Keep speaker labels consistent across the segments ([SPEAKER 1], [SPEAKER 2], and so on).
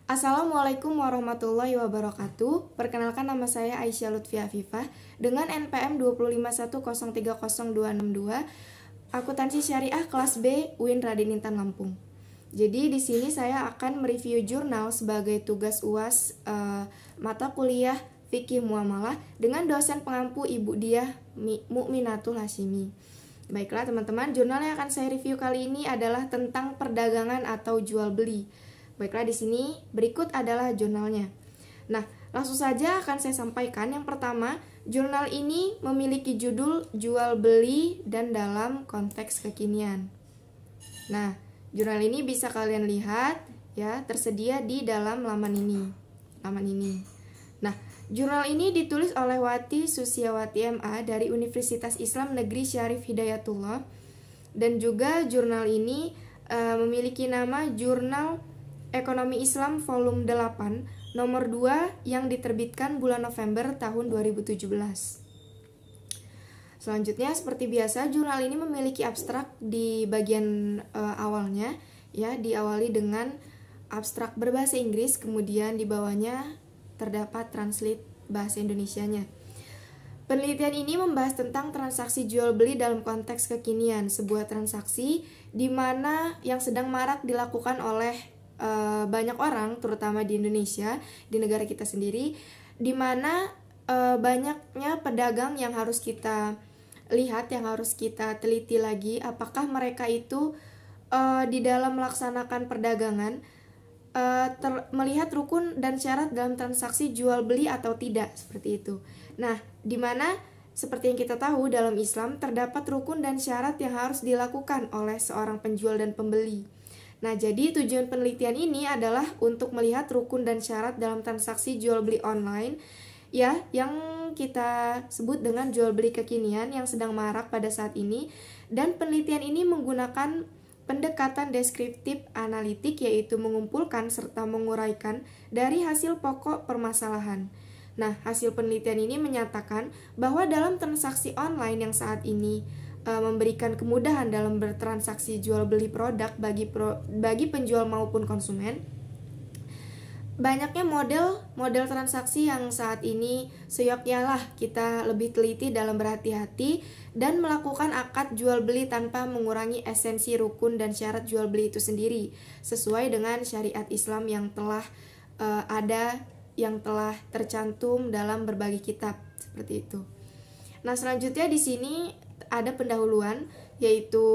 [SPEAKER 1] Assalamualaikum warahmatullahi wabarakatuh. Perkenalkan, nama saya Aisyah Lutfia Afifah dengan NPM 251030262, Akuntansi Syariah kelas B, UIN Raden Intan Lampung. Jadi di sini saya akan mereview jurnal sebagai tugas UAS mata kuliah Fikih Muamalah dengan dosen pengampu Ibu Diah Mukminatul Hashimi. Baiklah teman-teman, jurnal yang akan saya review kali ini adalah tentang perdagangan atau jual beli. Baiklah, di sini berikut adalah jurnalnya. Nah, langsung saja akan saya sampaikan. Yang pertama, jurnal ini memiliki judul Jual Beli dan dalam konteks kekinian. Nah, jurnal ini bisa kalian lihat ya, tersedia di dalam laman ini. Nah, jurnal ini ditulis oleh Wati Susiawati MA dari Universitas Islam Negeri Syarif Hidayatullah, dan juga jurnal ini memiliki nama Jurnal Ekonomi Islam Volume 8 nomor 2 yang diterbitkan bulan November tahun 2017. Selanjutnya, seperti biasa, jurnal ini memiliki abstrak di bagian awalnya ya, diawali dengan abstrak berbahasa Inggris, kemudian di bawahnya terdapat translate bahasa Indonesianya. Penelitian ini membahas tentang transaksi jual beli dalam konteks kekinian, sebuah transaksi di mana yang sedang marak dilakukan oleh banyak orang, terutama di Indonesia, di negara kita sendiri, di mana banyaknya pedagang yang harus kita lihat, yang harus kita teliti lagi, apakah mereka itu di dalam melaksanakan perdagangan melihat rukun dan syarat dalam transaksi jual beli atau tidak, seperti itu. Nah, di mana seperti yang kita tahu dalam Islam terdapat rukun dan syarat yang harus dilakukan oleh seorang penjual dan pembeli. Nah, jadi tujuan penelitian ini adalah untuk melihat rukun dan syarat dalam transaksi jual beli online ya, yang kita sebut dengan jual beli kekinian yang sedang marak pada saat ini. Dan penelitian ini menggunakan pendekatan deskriptif analitik, yaitu mengumpulkan serta menguraikan dari hasil pokok permasalahan. Nah, hasil penelitian ini menyatakan bahwa dalam transaksi online yang saat ini memberikan kemudahan dalam bertransaksi jual beli produk bagi penjual maupun konsumen, banyaknya model transaksi yang saat ini seyoknya lah kita lebih teliti dalam berhati-hati dan melakukan akad jual beli tanpa mengurangi esensi rukun dan syarat jual beli itu sendiri, sesuai dengan syariat Islam yang telah yang telah tercantum dalam berbagai kitab, seperti itu. Nah, selanjutnya di sini ada pendahuluan, yaitu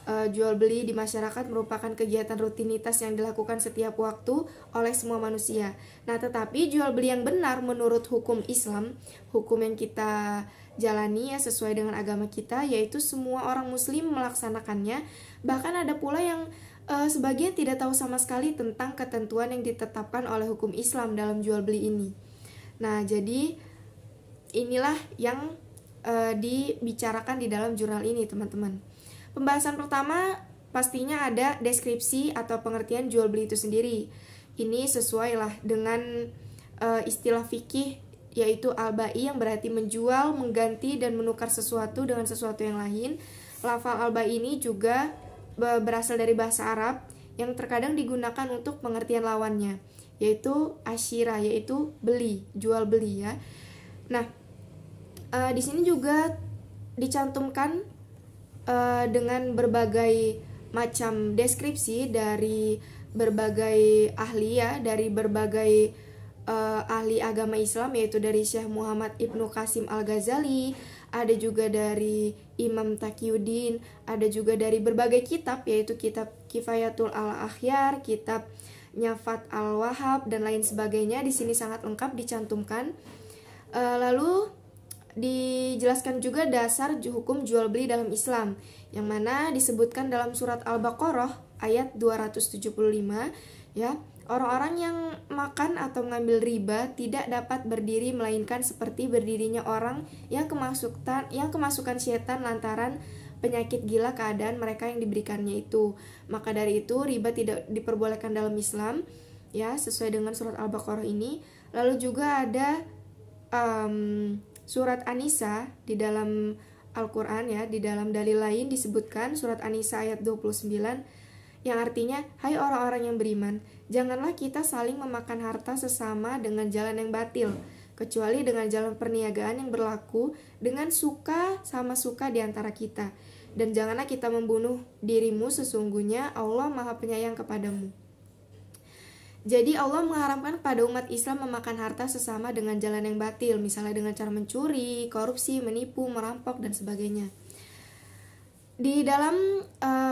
[SPEAKER 1] jual beli di masyarakat merupakan kegiatan rutinitas yang dilakukan setiap waktu oleh semua manusia. Nah, tetapi jual beli yang benar menurut hukum Islam, hukum yang kita jalani ya sesuai dengan agama kita, yaitu semua orang muslim melaksanakannya. Bahkan ada pula yang sebagian tidak tahu sama sekali tentang ketentuan yang ditetapkan oleh hukum Islam dalam jual beli ini. Nah, jadi inilah yang dibicarakan di dalam jurnal ini, teman-teman. Pembahasan pertama pastinya ada deskripsi atau pengertian jual beli itu sendiri. Ini sesuai lah dengan istilah fikih, yaitu al-bai, yang berarti menjual, mengganti, dan menukar sesuatu dengan sesuatu yang lain. Lafal al-bai ini juga berasal dari bahasa Arab yang terkadang digunakan untuk pengertian lawannya, yaitu asyira, yaitu beli, jual beli ya. Nah, di sini juga dicantumkan dengan berbagai macam deskripsi dari berbagai ahli ya, dari berbagai ahli agama Islam, yaitu dari Syekh Muhammad Ibnu Qasim Al-Ghazali, ada juga dari Imam Taqiyuddin, ada juga dari berbagai kitab, yaitu kitab Kifayatul Al-Akhyar, kitab Nyafat Al-Wahhab, dan lain sebagainya. Di sini sangat lengkap dicantumkan. Lalu dijelaskan juga dasar hukum jual beli dalam Islam, yang mana disebutkan dalam surat Al-Baqarah ayat 275 ya. Orang-orang yang makan atau mengambil riba tidak dapat berdiri melainkan seperti berdirinya orang yang kemasukan syaitan lantaran penyakit gila keadaan mereka yang diberikannya itu. Maka dari itu riba tidak diperbolehkan dalam Islam ya, sesuai dengan surat Al-Baqarah ini. Lalu juga ada surat An-Nisa di dalam Al-Quran ya, di dalam dalil lain disebutkan surat An-Nisa ayat 29 yang artinya, hai orang-orang yang beriman, janganlah kita saling memakan harta sesama dengan jalan yang batil, kecuali dengan jalan perniagaan yang berlaku dengan suka sama suka di antara kita. Dan janganlah kita membunuh dirimu, sesungguhnya Allah Maha Penyayang kepadamu. Jadi Allah mengharamkan kepada umat Islam memakan harta sesama dengan jalan yang batil, misalnya dengan cara mencuri, korupsi, menipu, merampok, dan sebagainya. Di dalam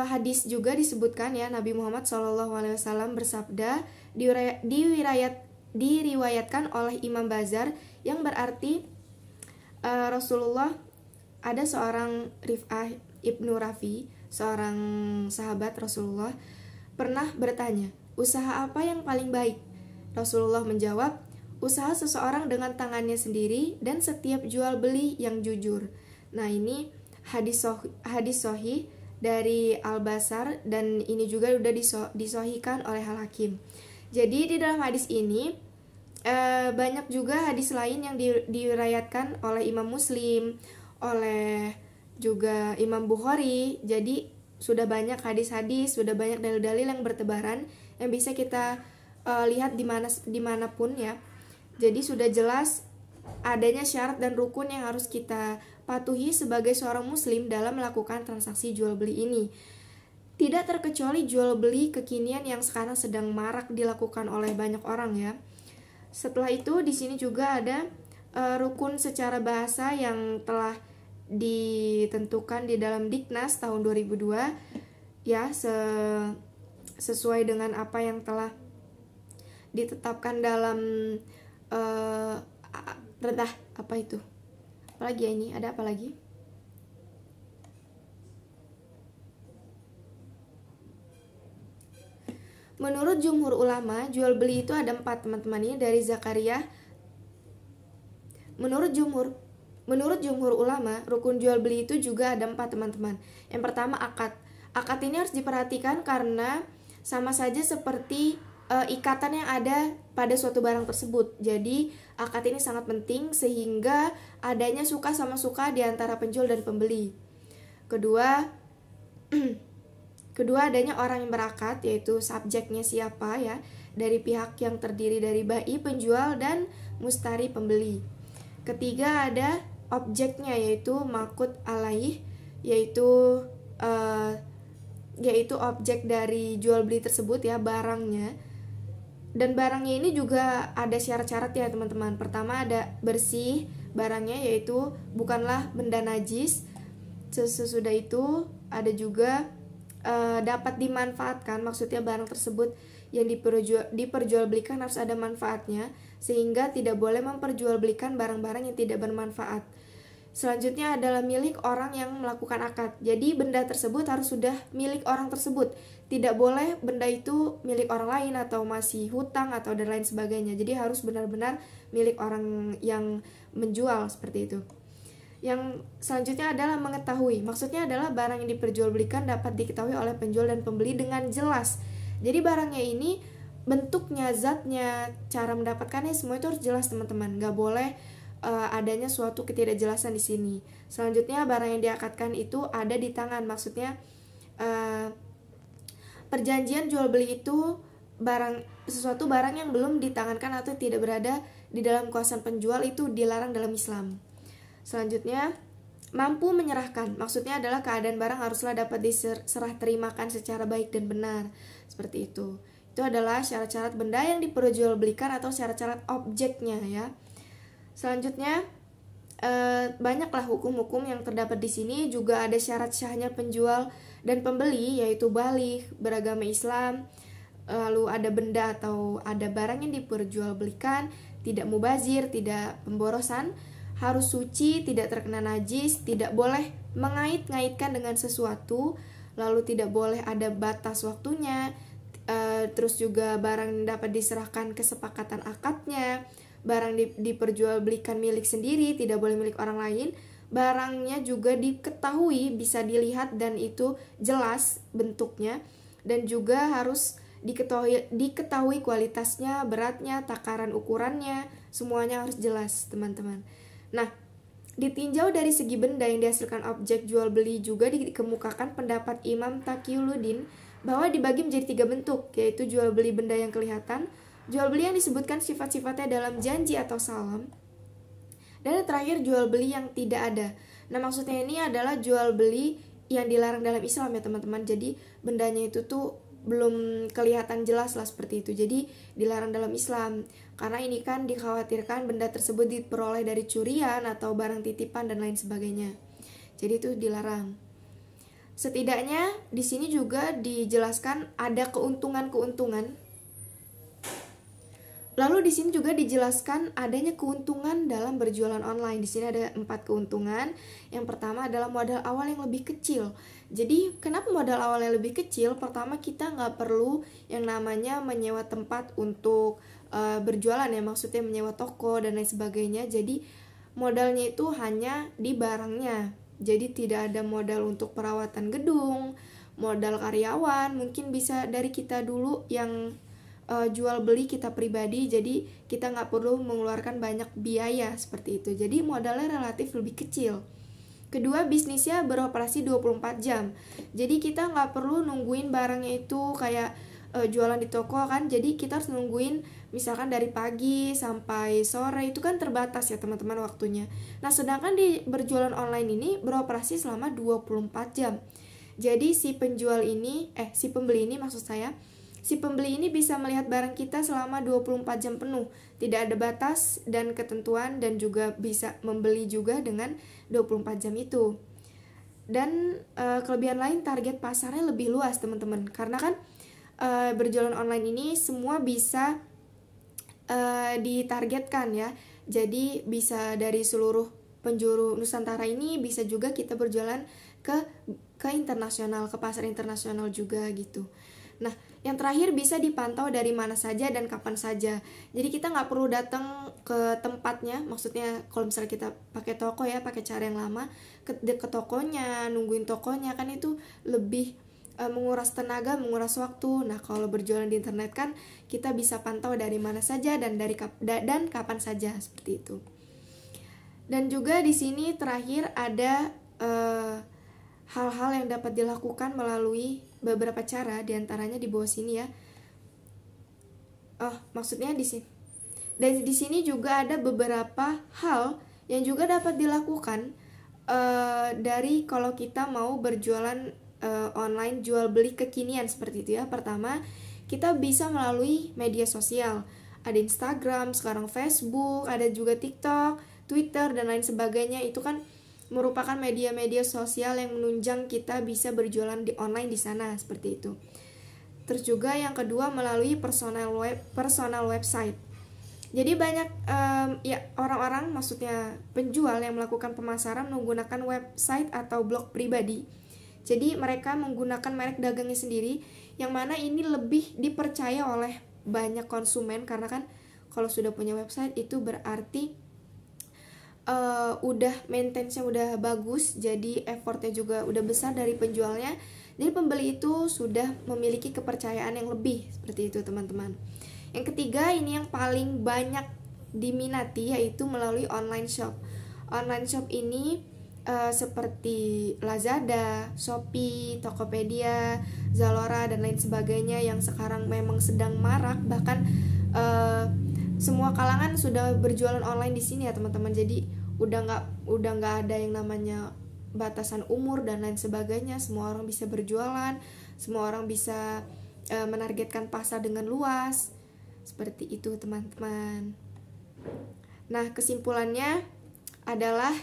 [SPEAKER 1] hadis juga disebutkan ya, Nabi Muhammad SAW bersabda, diriwayatkan oleh Imam Bazar, yang berarti Rasulullah, ada seorang Rif'ah Ibnu Rafi, seorang sahabat Rasulullah, pernah bertanya, usaha apa yang paling baik? Rasulullah menjawab, usaha seseorang dengan tangannya sendiri dan setiap jual beli yang jujur. Nah, ini hadis sahih dari Al-Basar, dan ini juga sudah disahihkan oleh Al-Hakim. Jadi di dalam hadis ini banyak juga hadis lain yang diriwayatkan oleh Imam Muslim, oleh juga Imam Bukhari. Jadi sudah banyak hadis-hadis, sudah banyak dalil-dalil yang bertebaran yang bisa kita lihat dimanapun ya. Jadi sudah jelas adanya syarat dan rukun yang harus kita patuhi sebagai seorang muslim dalam melakukan transaksi jual beli ini. Tidak terkecuali jual beli kekinian yang sekarang sedang marak dilakukan oleh banyak orang ya. Setelah itu di sini juga ada rukun secara bahasa yang telah ditentukan di dalam Diknas tahun 2002 ya, sesuai dengan apa yang telah ditetapkan dalam apa itu? Apalagi ya ini? Ada apa lagi? Menurut jumhur ulama, jual beli itu ada 4, teman-teman. Ini dari Zakaria. Menurut jumhur ulama, rukun jual beli itu juga ada 4, teman-teman. Yang pertama, akad. Akad ini harus diperhatikan karena sama saja seperti ikatan yang ada pada suatu barang tersebut. Jadi akad ini sangat penting sehingga adanya suka sama suka di antara penjual dan pembeli. Kedua adanya orang yang berakad, yaitu subjeknya siapa ya, dari pihak yang terdiri dari bai penjual dan mustari pembeli. Ketiga ada objeknya, yaitu makut alaih, yaitu objek dari jual beli tersebut ya, barangnya. Dan barangnya ini juga ada syarat-syarat ya teman-teman. Pertama ada bersih barangnya, yaitu bukanlah benda najis. Sesudah itu ada juga dapat dimanfaatkan, maksudnya barang tersebut yang diperjualbelikan harus ada manfaatnya, sehingga tidak boleh memperjualbelikan barang-barang yang tidak bermanfaat. Selanjutnya adalah milik orang yang melakukan akad. Jadi benda tersebut harus sudah milik orang tersebut. Tidak boleh benda itu milik orang lain atau masih hutang atau dan lain sebagainya. Jadi harus benar-benar milik orang yang menjual, seperti itu. Yang selanjutnya adalah mengetahui. Maksudnya adalah barang yang diperjualbelikan dapat diketahui oleh penjual dan pembeli dengan jelas. Jadi barangnya ini bentuknya, zatnya, cara mendapatkannya, semua itu harus jelas teman-teman. Gak boleh adanya suatu ketidakjelasan di sini. Selanjutnya barang yang diakadkan itu ada di tangan. Maksudnya perjanjian jual beli itu sesuatu barang yang belum ditangankan atau tidak berada di dalam kuasa penjual itu dilarang dalam Islam. Selanjutnya mampu menyerahkan. Maksudnya adalah keadaan barang haruslah dapat diserah terimakan secara baik dan benar. Seperti itu. Itu adalah syarat-syarat benda yang diperjualbelikan atau syarat-syarat objeknya ya. Selanjutnya banyaklah hukum-hukum yang terdapat di sini. Juga ada syarat syahnya penjual dan pembeli, yaitu baligh, beragama Islam. Lalu ada benda atau ada barang yang diperjualbelikan, tidak mubazir, tidak pemborosan, harus suci, tidak terkena najis, tidak boleh mengait-ngaitkan dengan sesuatu, lalu tidak boleh ada batas waktunya. Terus juga barang dapat diserahkan kesepakatan akadnya. Barang diperjualbelikan milik sendiri, tidak boleh milik orang lain. Barangnya juga diketahui, bisa dilihat dan itu jelas bentuknya. Dan juga harus diketahui kualitasnya, beratnya, takaran ukurannya, semuanya harus jelas teman-teman. Nah, ditinjau dari segi benda yang dihasilkan objek jual beli juga dikemukakan pendapat Imam Taqiyuddin bahwa dibagi menjadi 3 bentuk, yaitu jual beli benda yang kelihatan, jual beli yang disebutkan sifat-sifatnya dalam janji atau salam, dan yang terakhir jual beli yang tidak ada. Nah, maksudnya ini adalah jual beli yang dilarang dalam Islam ya teman-teman. Jadi bendanya itu tuh belum kelihatan jelas lah seperti itu. Jadi dilarang dalam Islam. Karena ini kan dikhawatirkan benda tersebut diperoleh dari curian atau barang titipan dan lain sebagainya. Jadi itu dilarang. Setidaknya di sini juga dijelaskan ada keuntungan-keuntungan. Lalu di sini juga dijelaskan adanya keuntungan dalam berjualan online. Di sini ada 4 keuntungan. Yang pertama adalah modal awal yang lebih kecil. Jadi kenapa modal awal yang lebih kecil? Pertama, kita nggak perlu yang namanya menyewa tempat untuk berjualan ya, maksudnya menyewa toko dan lain sebagainya. Jadi modalnya itu hanya di barangnya. Jadi tidak ada modal untuk perawatan gedung, modal karyawan, mungkin bisa dari kita dulu yang jual beli kita pribadi, jadi kita nggak perlu mengeluarkan banyak biaya seperti itu. Jadi modalnya relatif lebih kecil. Kedua, bisnisnya beroperasi 24 jam. Jadi kita nggak perlu nungguin barangnya itu kayak jualan di toko kan. Jadi kita harus nungguin misalkan dari pagi sampai sore, itu kan terbatas ya teman-teman waktunya. Nah, sedangkan di berjualan online ini beroperasi selama 24 jam. Jadi si pembeli ini maksud saya, si pembeli ini bisa melihat barang kita selama 24 jam penuh. Tidak ada batas dan ketentuan, dan juga bisa membeli juga dengan 24 jam itu. Dan kelebihan lain, target pasarnya lebih luas teman-teman. Karena kan berjualan online ini semua bisa ditargetkan ya. Jadi bisa dari seluruh penjuru Nusantara ini, bisa juga kita berjualan ke internasional, ke pasar internasional juga gitu. Nah, yang terakhir bisa dipantau dari mana saja dan kapan saja. Jadi kita nggak perlu datang ke tempatnya. Maksudnya kalau misalnya kita pakai toko ya, pakai cara yang lama, ke tokonya, nungguin tokonya, kan itu lebih menguras tenaga, menguras waktu. Nah, kalau berjualan di internet kan kita bisa pantau dari mana saja dan dan kapan saja seperti itu. Dan juga di sini terakhir ada hal-hal yang dapat dilakukan melalui beberapa cara, diantaranya di bawah sini ya. Maksudnya di sini. Dan di sini juga ada beberapa hal yang juga dapat dilakukan dari kalau kita mau berjualan online, jual beli kekinian seperti itu ya. Pertama, kita bisa melalui media sosial. Ada Instagram, sekarang Facebook, ada juga TikTok, Twitter dan lain sebagainya. Itu kan merupakan media-media sosial yang menunjang kita bisa berjualan di online di sana seperti itu. Terus juga yang kedua melalui personal website. Jadi banyak orang-orang, maksudnya penjual yang melakukan pemasaran menggunakan website atau blog pribadi. Jadi mereka menggunakan merek dagangnya sendiri, yang mana ini lebih dipercaya oleh banyak konsumen, karena kan kalau sudah punya website itu berarti udah maintenance-nya udah bagus, jadi effortnya juga udah besar dari penjualnya. Jadi pembeli itu sudah memiliki kepercayaan yang lebih seperti itu teman-teman. Yang ketiga, ini yang paling banyak diminati, yaitu melalui online shop. Online shop ini seperti Lazada, Shopee, Tokopedia, Zalora dan lain sebagainya yang sekarang memang sedang marak. Bahkan semua kalangan sudah berjualan online di sini ya teman-teman. Jadi udah nggak ada yang namanya batasan umur dan lain sebagainya. Semua orang bisa berjualan, semua orang bisa menargetkan pasar dengan luas. Seperti itu teman-teman. Nah, kesimpulannya adalah,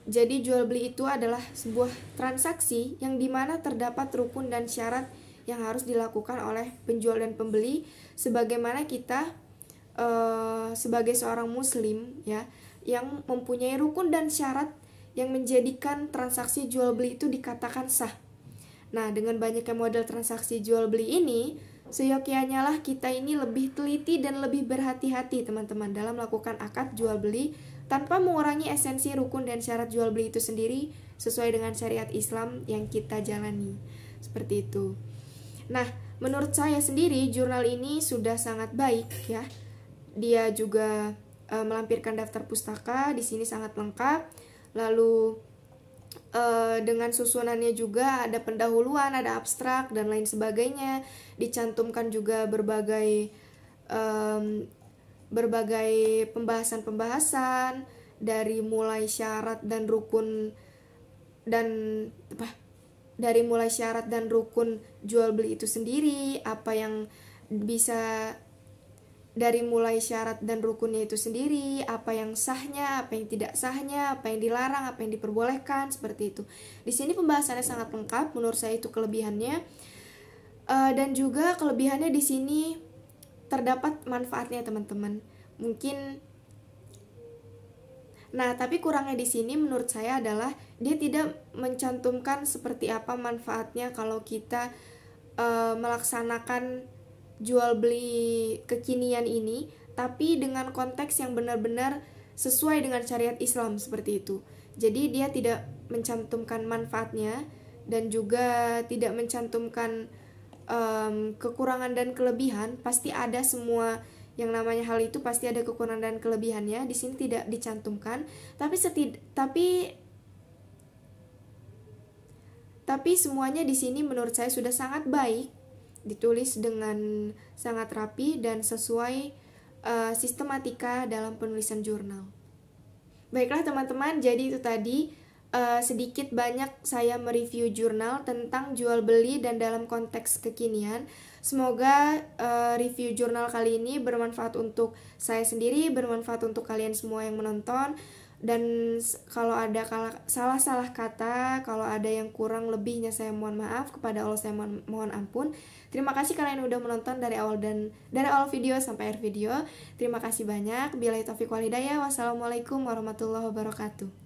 [SPEAKER 1] jadi jual beli itu adalah sebuah transaksi yang dimana terdapat rukun dan syarat yang harus dilakukan oleh penjual dan pembeli, sebagaimana kita sebagai seorang muslim ya, yang mempunyai rukun dan syarat yang menjadikan transaksi jual beli itu dikatakan sah. Nah, dengan banyaknya model transaksi jual beli ini, seyogyanya lah kita ini lebih teliti dan lebih berhati-hati teman-teman dalam melakukan akad jual beli, tanpa mengurangi esensi rukun dan syarat jual beli itu sendiri sesuai dengan syariat Islam yang kita jalani. Seperti itu. Nah, menurut saya sendiri jurnal ini sudah sangat baik ya. Dia juga melampirkan daftar pustaka, di sini sangat lengkap. Lalu dengan susunannya juga ada pendahuluan, ada abstrak dan lain sebagainya. Dicantumkan juga berbagai pembahasan-pembahasan dari mulai syarat dan rukun dan dari mulai syarat dan rukun jual beli itu sendiri, apa yang bisa dari mulai syarat dan rukunnya itu sendiri, apa yang sahnya, apa yang tidak sahnya, apa yang dilarang, apa yang diperbolehkan, seperti itu. Di sini pembahasannya sangat lengkap, menurut saya itu kelebihannya. Dan juga kelebihannya di sini terdapat manfaatnya, teman-teman. Tapi kurangnya di sini menurut saya adalah dia tidak mencantumkan seperti apa manfaatnya kalau kita melaksanakan jual beli kekinian ini, tapi dengan konteks yang benar-benar sesuai dengan syariat Islam seperti itu. Jadi dia tidak mencantumkan manfaatnya dan juga tidak mencantumkan kekurangan dan kelebihan. Pasti ada semua yang namanya hal itu, pasti ada kekurangan dan kelebihannya. Di sini tidak dicantumkan, tapi semuanya di sini menurut saya sudah sangat baik, ditulis dengan sangat rapi dan sesuai sistematika dalam penulisan jurnal. Baiklah teman-teman, jadi itu tadi sedikit banyak saya mereview jurnal tentang jual beli dan dalam konteks kekinian. Semoga review jurnal kali ini bermanfaat untuk saya sendiri, bermanfaat untuk kalian semua yang menonton. Dan kalau ada salah-salah kata, kalau ada yang kurang lebihnya, saya mohon maaf. Kepada Allah saya mohon ampun. Terima kasih kalian udah menonton dari awal video sampai akhir video. Terima kasih banyak. Billahi taufiq wal hidayah. Wassalamualaikum warahmatullahi wabarakatuh.